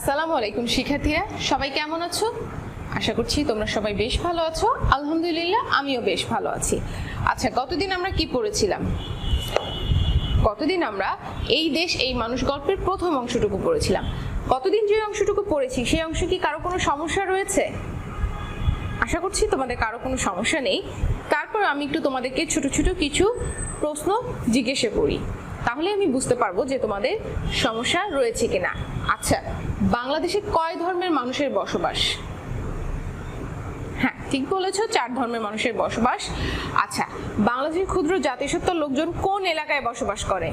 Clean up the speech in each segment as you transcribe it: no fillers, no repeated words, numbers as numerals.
আসসালামু আলাইকুম শিক্ষার্থীরা, সবাই কেমন আছো? আশা করছি তোমরা সবাই বেশ ভালো আছো। আলহামদুলিল্লাহ, আমিও বেশ ভালো আছি। আচ্ছা, গতদিন আমরা কি পড়েছিলাম? গতদিন আমরা এই দেশ এই মানুষ গল্পের প্রথম অংশটুকু পড়েছিলাম। গতদিন যে অংশটুকু পড়েছি সেই অংশে কি কারো কোনো সমস্যা রয়েছে? আশা করছি তোমাদের কারো কোনো সমস্যা নেই। তারপর আমি একটু তোমাদেরকে ছোট ছোট কিছু প্রশ্ন জিজ্ঞাসা করি, তাহলে আমি বুঝতে পারবো যে তোমাদের সমস্যা রয়েছে কিনা। আচ্ছা, বাংলাদেশে কয় ধর্মের মানুষের বসবাস? হ্যাঁ, ঠিক বলেছো, 4 ধর্মের মানুষের বসবাস। আচ্ছা, বাংলাদেশের ক্ষুদ্র জাতিসত্তার লোকজন কোন এলাকায় বসবাস করে?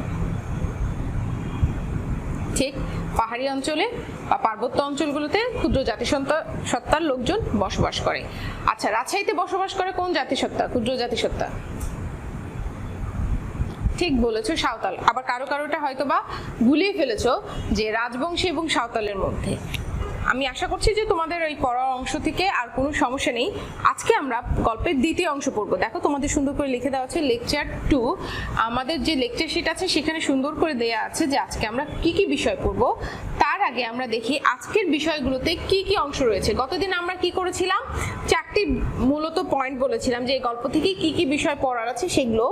ঠিক, পাহাড়ি অঞ্চলে বা পার্বত্য অঞ্চলগুলোতে ক্ষুদ্র জাতিসত্তার লোকজন বসবাস করে। আচ্ছা, রাজশাহীতে বসবাস করে কোন জাতিসত্তা, ক্ষুদ্র জাতিসত্তা? ঠিক বলেছো, সাঁওতাল। আবার কারোটা হয়তো বা ভুলিয়ে ফেলেছো যে রাজবংশী এবং সাঁওতালের মধ্যে। আমি আশা করছি যে তোমাদের ওই পড়ার অংশ থেকে আর কোনো সমস্যা নেই। আজকে আমরা গল্পের দ্বিতীয় অংশ পড়বো। দেখো, তোমাদের সুন্দর করে লিখে দেওয়া আছে লেকচার 2। আমাদের যে লেকচার শিট আছে সেখানে সুন্দর করে দেয়া আছে যে আজকে আমরা কি কি বিষয় পড়বো। তার আগে আমরা দেখি আজকের বিষয়গুলোতে কি কি অংশ রয়েছে। গতদিন আমরা কি করেছিলাম? 4টি মূলত পয়েন্ট বলেছিলাম যে এই গল্প থেকে কি কি বিষয় পড়ার আছে সেগুলো।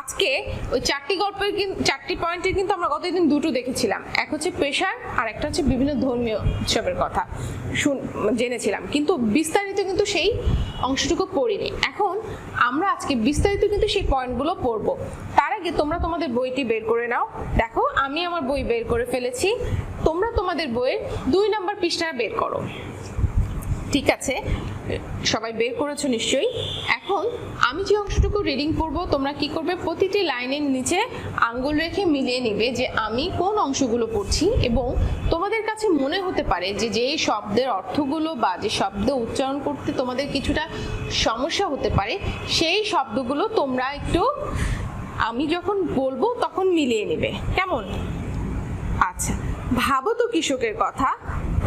আজকে ওই 4টি পয়েন্টের কিন্তু আমরা গতদিন দুটো দেখেছিলাম। এক হচ্ছে পেশার, আর একটা হচ্ছে বিভিন্ন ধর্মীয় উৎসবের কথা জেনেছিলাম, কিন্তু বিস্তারিত কিন্তু সেই অংশটুকু পড়িনি। এখন আমরা আজকে বিস্তারিত কিন্তু সেই পয়েন্টগুলো পড়বো। তার আগে তোমরা তোমাদের বইটি বের করে নাও। দেখো, আমি আমার বই বের করে ফেলেছি, তোমরা তোমাদের বইয়ের 2 নম্বর পৃষ্ঠা বের করো। ঠিক আছে, সবাই বের করেছো নিশ্চয়ই। এখন আমি যে অংশটুকু রিডিং করব, তোমরা কি করবে? প্রতিটি লাইনের নিচে আঙ্গুল রেখে মিলিয়ে নিবে যে আমি কোন অংশগুলো পড়ছি, এবং তোমাদের কাছে মনে হতে পারে যে যেই শব্দের অর্থগুলো বা যে শব্দ উচ্চারণ করতে তোমাদের কিছুটা সমস্যা হতে পারে, সেই শব্দগুলো তোমরা একটু আমি যখন বলবো তখন মিলিয়ে নেবে, কেমন? আচ্ছা, ভাবো তো কৃষকের কথা,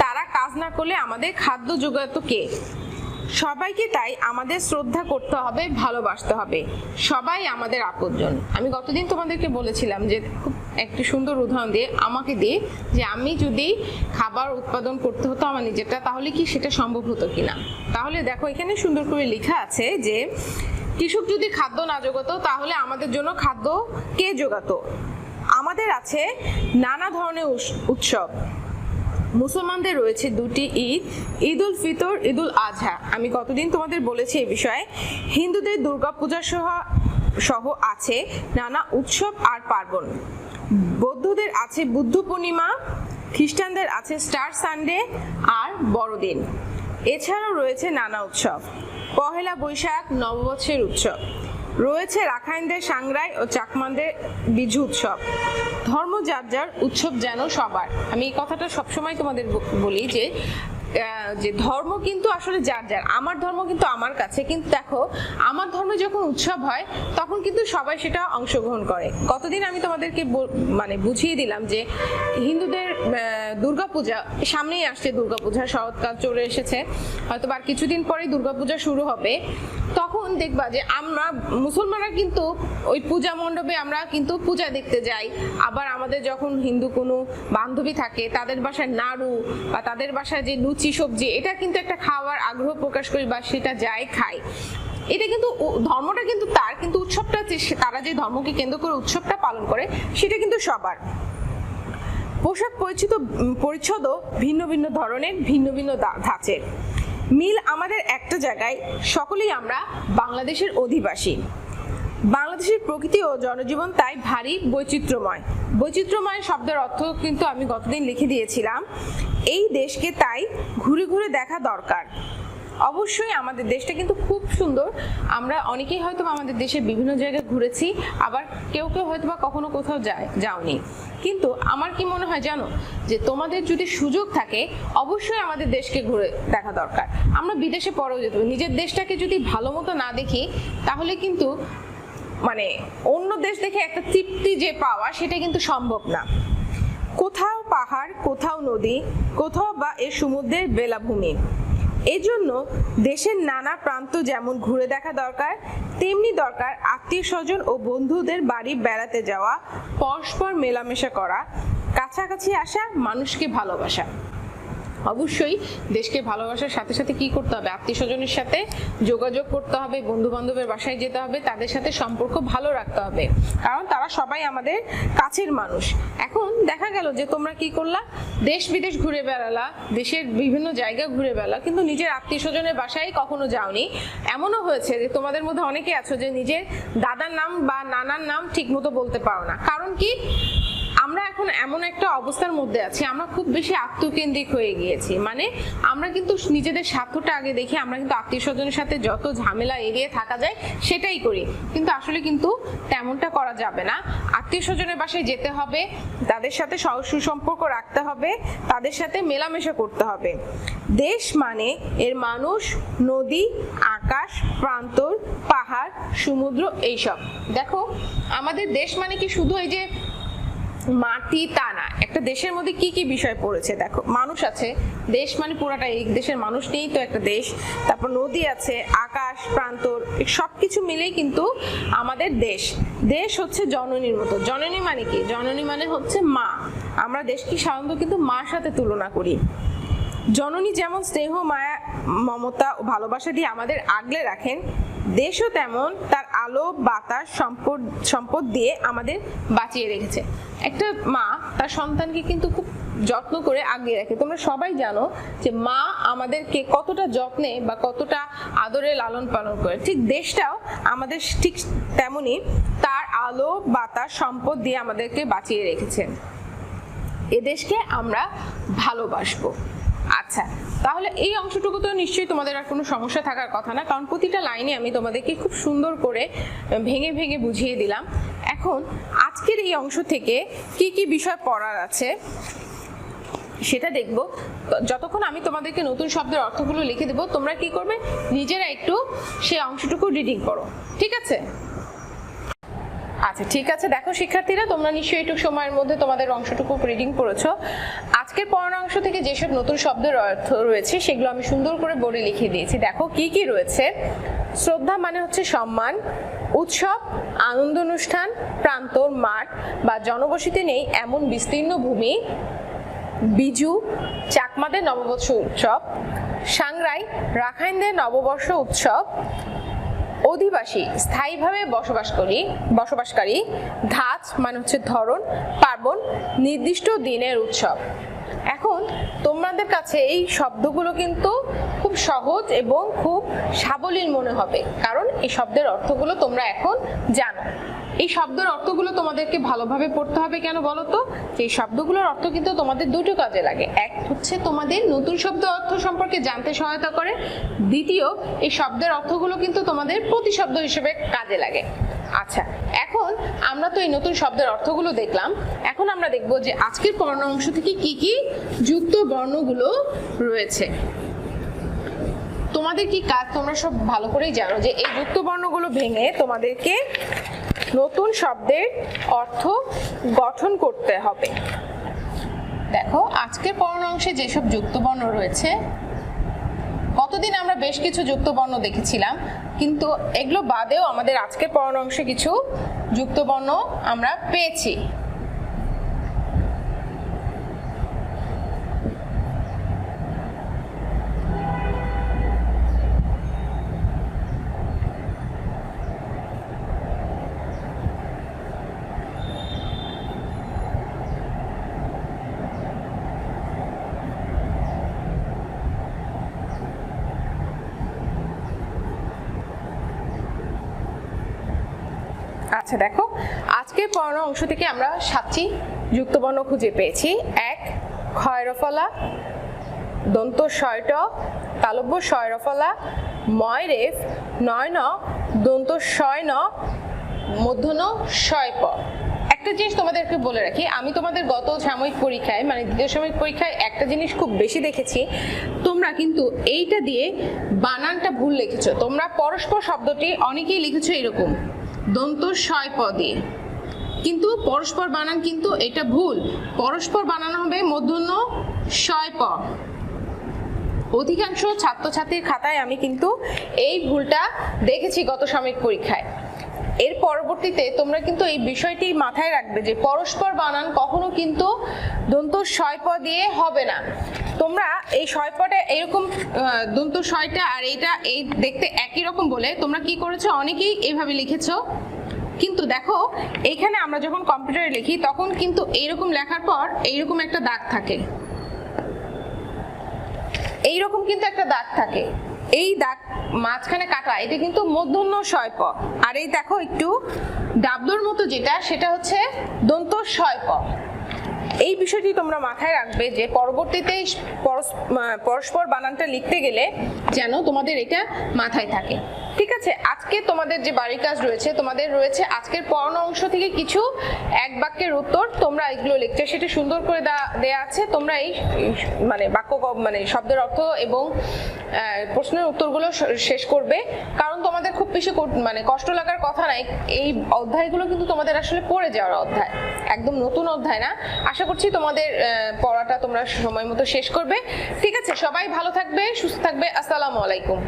তারা কাজ না করলে আমাদের খাদ্য জোগাতো কে? সবাইকে তাই আমাদের শ্রদ্ধা করতে হবে, ভালোবাসতে হবে। সবাই আমাদের আপনজন। আমি গতদিন তোমাদেরকে বলেছিলাম যে খুব একটি সুন্দর উদাহরণ দিয়ে আমাকে দিয়ে যে আমি যদি খাবার উৎপাদন করতে হতো আমার নিজেরটা, তাহলে কি সেটা সম্ভব হতো কিনা। তাহলে দেখো, এখানে সুন্দর করে লেখা আছে যে কৃষক যদি খাদ্য না জোগাতো তাহলে আমাদের জন্য খাদ্য কে জোগাতো? আমাদের আছে নানা ধরনের উৎসব। মুসলমানদের রয়েছে 2টি ঈদ, ঈদ উল ফিতর, ঈদ উল আজহা। আমি কতদিন তোমাদের বলেছি এই বিষয়ে। হিন্দুদের দুর্গাপূজা সহ আছে নানা উৎসব আর পার্বণ। বৌদ্ধদের আছে বুদ্ধ পূর্ণিমা, খ্রিস্টানদের আছে স্টার সানডে আর বড়দিন। এছাড়াও রয়েছে নানা উৎসব, পহেলা বৈশাখ, নববর্ষের উৎসব। রয়েছে রাখাইনদের সাংরাই ও চাকমানদের বিজু উৎসব। ধর্ম যার যার, উৎসব যেন সবার। আমি এই কথাটা সবসময় তোমাদের বলি যে ধর্ম কিন্তু আসলে যার যার। আমার ধর্ম কিন্তু আমার কাছে, কিন্তু দেখো আমার ধর্মে যখন উৎসব হয় তখন কিন্তু সবাই সেটা অংশগ্রহণ করে। গতদিন আমি তোমাদেরকে বুঝিয়ে দিলাম যে হিন্দুদের দুর্গাপূজা সামনেই আসছে, দুর্গাপূজা শরৎকাল চলে এসেছে, হয়তো আর কিছুদিন পরেই দুর্গাপূজা শুরু হবে। তখন দেখবা যে আমরা মুসলমানরা কিন্তু ওই পূজা মণ্ডপে আমরা কিন্তু পূজা দেখতে যাই। আবার আমাদের যখন হিন্দু কোনো বান্ধবী থাকে তাদের বাসায় নাড়ু বা তাদের বাসায় যে লুচি সবজি, এটা কিন্তু একটা খাওয়ার আগ্রহ প্রকাশ করি বা সেটা যাই খাই। এটা কিন্তু ধর্মটা কিন্তু তার, কিন্তু উৎসবটা তারা যে ধর্মকে কেন্দ্র করে উৎসবটা পালন করে সেটা কিন্তু সবার। পোশাক পরিচ্ছদও ভিন্ন ভিন্ন ধরনের, ভিন্ন ভিন্ন ধাঁচের। মিল আমাদের একটা জায়গায়, সকলেই আমরা বাংলাদেশের অধিবাসী। বাংলাদেশের প্রকৃতি ও জনজীবন তাই ভারী বৈচিত্র্যময়। বৈচিত্র্যময় শব্দের অর্থ কিন্তু আমি গতদিন লিখে দিয়েছিলাম। এই দেশকে তাই ঘুরে ঘুরে দেখা দরকার। অবশ্যই আমাদের দেশটা কিন্তু খুব সুন্দর। আমরা অনেকেই হয়তো আমাদের দেশে বিভিন্ন জায়গায় ঘুরেছি, আবার কেউ হয়তো বা কখনো কোথাও যাওনি। কিন্তু আমার কি মনে হয় জানো, যে তোমাদের যদি সুযোগ থাকে অবশ্যই আমাদের দেশকে ঘুরে দেখা দরকার। আমরা বিদেশে পরেও যেতে হবে, নিজের দেশটাকে যদি ভালো মতো না দেখি তাহলে কিন্তু অন্য দেশ দেখে একটা তৃপ্তি যে পাওয়া সেটা কিন্তু সম্ভব না। কোথাও পাহাড়, কোথাও নদী, কোথাও বা এর সমুদ্রের বেলাভূমি। এজন্য দেশের নানা প্রান্ত যেমন ঘুরে দেখা দরকার, তেমনি দরকার আত্মীয় স্বজন ও বন্ধুদের বাড়ি বেড়াতে যাওয়া, পরস্পর মেলামেশা করা, কাছাকাছি আসা, মানুষকে ভালোবাসা। অবশ্যই দেশকে ভালোবাসার সাথে সাথে কি করতে হবে, আত্মীয় স্বজনের সাথে যোগাযোগ করতে হবে, বন্ধু বান্ধবের বাসায় যেতে হবে, তাদের সাথে সম্পর্ক ভালো রাখতে হবে, কারণ তারা সবাই আমাদের কাছের মানুষ। এখন দেখা গেল যে তোমরা কি করলা, দেশ বিদেশ ঘুরে বেড়ালা, দেশের বিভিন্ন জায়গা ঘুরে বেড়ালা, কিন্তু নিজের আত্মীয় স্বজনের বাসায় কখনো যাওনি। এমনও হয়েছে যে তোমাদের মধ্যে অনেকে আছো যে নিজের দাদার নাম বা নানার নাম ঠিক মতো বলতে পারো না। কারণ কি, আমরা এখন এমন একটা অবস্থার মধ্যে আছি, আমরা খুব বেশি আত্মকেন্দ্রিক হয়ে গিয়েছি। মানে আমরা কিন্তু নিজেদের স্বার্থটা আগে দেখি, আমরা কিন্তু আত্মীয় স্বজনের সাথে যত ঝামেলা এড়িয়ে থাকা যায় সেটাই করি, কিন্তু আসলে কিন্তু তেমনটা করা যাবে না। আত্মীয় স্বজনের বাসায় যেতে হবে, তাদের সাথে সুসম্পর্ক রাখতে হবে, তাদের সাথে মেলামেশা করতে হবে। দেশ মানে এর মানুষ, নদী, আকাশ, প্রান্তর, পাহাড়, সমুদ্র, এইসব। দেখো আমাদের দেশ মানে কি শুধু এই যে মাটি তা না, একটা দেশের মধ্যে কি কি বিষয় পড়েছে দেখো। মানুষ আছে, দেশ মানে পুরাটা এই দেশের মানুষ নিয়েই তো একটা দেশ। তারপর নদী আছে, আকাশ, প্রান্তর, সবকিছু মিলেই কিন্তু আমাদের দেশ। দেশ হচ্ছে জননীর মতো। জননী মানে কি, জননী মানে হচ্ছে মা। আমরা দেশকে সাধারণত কিন্তু মার সাথে তুলনা করি। জননী যেমন স্নেহ, মায়া, মমতা ও ভালোবাসা দিয়ে আমাদের আগলে রাখেন, দেশও তেমন তার আলো, বাতাস, সম্পদ দিয়ে আমাদের বাঁচিয়ে রেখেছে। একটা মা তার সন্তানকে কিন্তু খুব যত্ন করে আগলে রাখে। তোমরা সবাই জানো যে মা আমাদেরকে কতটা যত্নে বা কতটা আদরে লালন পালন করে। ঠিক দেশটাও আমাদের ঠিক তেমনি তার আলো, বাতাস, সম্পদ দিয়ে আমাদেরকে বাঁচিয়ে রেখেছে। এ দেশকে আমরা ভালোবাসবো। আচ্ছা, তাহলে এই অংশটুকু তো নিশ্চয়ই তোমাদের আর কোনো সমস্যা থাকার কথা না, কারণ প্রতিটা লাইনে আমি তোমাদেরকে খুব সুন্দর করে ভেঙে ভেঙে বুঝিয়ে দিলাম। এখন আজকের এই অংশ থেকে কি কি বিষয় পড়ার আছে সেটা দেখব। যতক্ষণ আমি তোমাদেরকে নতুন শব্দের অর্থগুলো লিখে দেবো, তোমরা কি করবে, নিজেরা একটু সেই অংশটুকু রিডিং করো, ঠিক আছে? আচ্ছা ঠিক আছে, দেখো শিক্ষার্থীরা, তোমরা নিশ্চয়ই একটু সময়ের মধ্যে তোমাদের অংশটুকু রিডিং করেছো। আজকের পড়ানো অংশ থেকে যেসব নতুন শব্দের অর্থ রয়েছে সেগুলো আমি সুন্দর করে বোর্ডে লিখে দিয়েছি। দেখো কি কি রয়েছে। শ্রদ্ধা মানে হচ্ছে সম্মান, উৎসব, আনন্দ অনুষ্ঠান, প্রান্তর, মাঠ বা জনবসতি নেই এমন বিস্তীর্ণ ভূমি, বিজু চাকমাদের নববর্ষ উৎসব, সাংরাই রাখাইনদের নববর্ষ উৎসব, অধিবাসী স্থায়ীভাবে বসবাসকারী, ধাঁচ মানে হচ্ছে ধরন, পার্বণ নির্দিষ্ট দিনের উৎসব। এখন তোমাদের কাছে এই শব্দগুলো কিন্তু খুব সহজ এবং খুব সাবলীল মনে হবে, কারণ এই শব্দের অর্থগুলো তোমরা এখন জানো। এই শব্দের অর্থগুলো তোমাদেরকে ভালোভাবে পড়তে হবে। কেন বলো তো? এই শব্দগুলোর অর্থ কিন্তু তোমাদের দুটো কাজে লাগে। এক হচ্ছে তোমাদের নতুন শব্দ অর্থ সম্পর্কে জানতে সহায়তা করে, দ্বিতীয় এই শব্দের অর্থগুলো কিন্তু তোমাদের প্রতিশব্দ হিসেবে কাজে লাগে। আচ্ছা, এখন আমরা তো এই নতুন শব্দের অর্থগুলো দেখলাম, এখন আমরা দেখব যে আজকের পড়ানো অংশ থেকে কি কি যুক্ত বর্ণগুলো রয়েছে। তোমাদের কি কাজ, তোমরা সব ভালো করেই জানো যে এই যুক্ত বর্ণগুলো ভেঙে তোমাদেরকে নতুন শব্দের অর্থ গঠন করতে হবে। দেখো আজকের পড়ানো অংশে যেসব যুক্ত বর্ণ রয়েছে, কতদিন আমরা বেশ কিছু যুক্ত বর্ণ দেখেছিলাম, কিন্তু এগুলো বাদেও আমাদের আজকের পড়ানো অংশে কিছু যুক্ত বর্ণ আমরা পেয়েছি। আচ্ছা দেখো, আজকের পড়ানো অংশ থেকে আমরা 7টি যুক্তবর্ণ খুঁজে পেয়েছি। 1 ক্ষয়রফলা, দন্ত শয়ট, তালব্য শয়রফলা, ময়রেফ, নয়ন, দন্ত শয়ন, মূর্ধন্য শয়প। একটা জিনিস তোমাদেরকে বলে রাখি, আমি তোমাদের গত সাময়িক পরীক্ষায় মানে দ্বিতীয় সাময়িক পরীক্ষায় একটা জিনিস খুব বেশি দেখেছি, তোমরা কিন্তু এইটা দিয়ে বানানটা ভুল লিখেছো। তোমরা পরস্পর শব্দটি অনেকেই লিখেছো এরকম দন্ত শয় প দিয়ে, কিন্তু পরস্পর বানান কিন্তু এটা ভুল। পরস্পর বানানো হবে মূর্ধন্য শয় প। অধিকাংশ ছাত্রছাত্রীর খাতায় আমি কিন্তু এই ভুলটা দেখেছি গত সাময়িক পরীক্ষায়। এর পরবর্তীতে তোমরা কিন্তু এই বিষয়টি মাথায় রাখবে যে পরস্পর বানান কখনো কিন্তু দন্ত শয় প দিয়ে হবে না। তোমরা এই শয় পটা এরকম দন্ত শয়টা আর এইটা এই দেখতে একই রকম বলে তোমরা কি করেছো, অনেকেই এইভাবে লিখেছো, কিন্তু দেখো এইখানে আমরা যখন কম্পিউটারে লিখি তখন কিন্তু এইরকম লেখার পর এইরকম একটা দাগ থাকে, এইরকম কিন্তু একটা দাগ থাকে, এই দাগ মাঝখানে কাটা, এটা কিন্তু মূর্ধন্য শয় প। আর এই দেখো একটু ডাবলোর মতো যেটা, সেটা হচ্ছে দন্ত শয় প। এই বিষয়টি তোমরা মাথায় রাখবে যে পরবর্তীতে পরস্পর বানানটা লিখতে গেলে যেন তোমাদের এটা মাথায় থাকে। ঠিক আছে, আজকে তোমাদের যে বাড়ির কাজ রয়েছে, তোমাদের রয়েছে আজকের পড়ানো অংশ থেকে কিছু এক বাক্যের উত্তর, তোমরা এগুলো লিখতে, সেটা সুন্দর করে দেয়া আছে। তোমরা এই মানে বাক্য মানে শব্দের অর্থ এবং প্রশ্নের উত্তরগুলো শেষ করবে, কারণ তোমাদের খুব বেশি মানে কষ্ট লাগার কথা নাই। এই অধ্যায়গুলো কিন্তু তোমাদের আসলে পড়ে যাওয়ার অধ্যায়, একদম নতুন অধ্যায় না। আশা করছি তোমাদের পড়াটা তোমরা সময় মতো শেষ করবে। ঠিক আছে, সবাই ভালো থাকবে, সুস্থ থাকবে। আসসালামু আলাইকুম।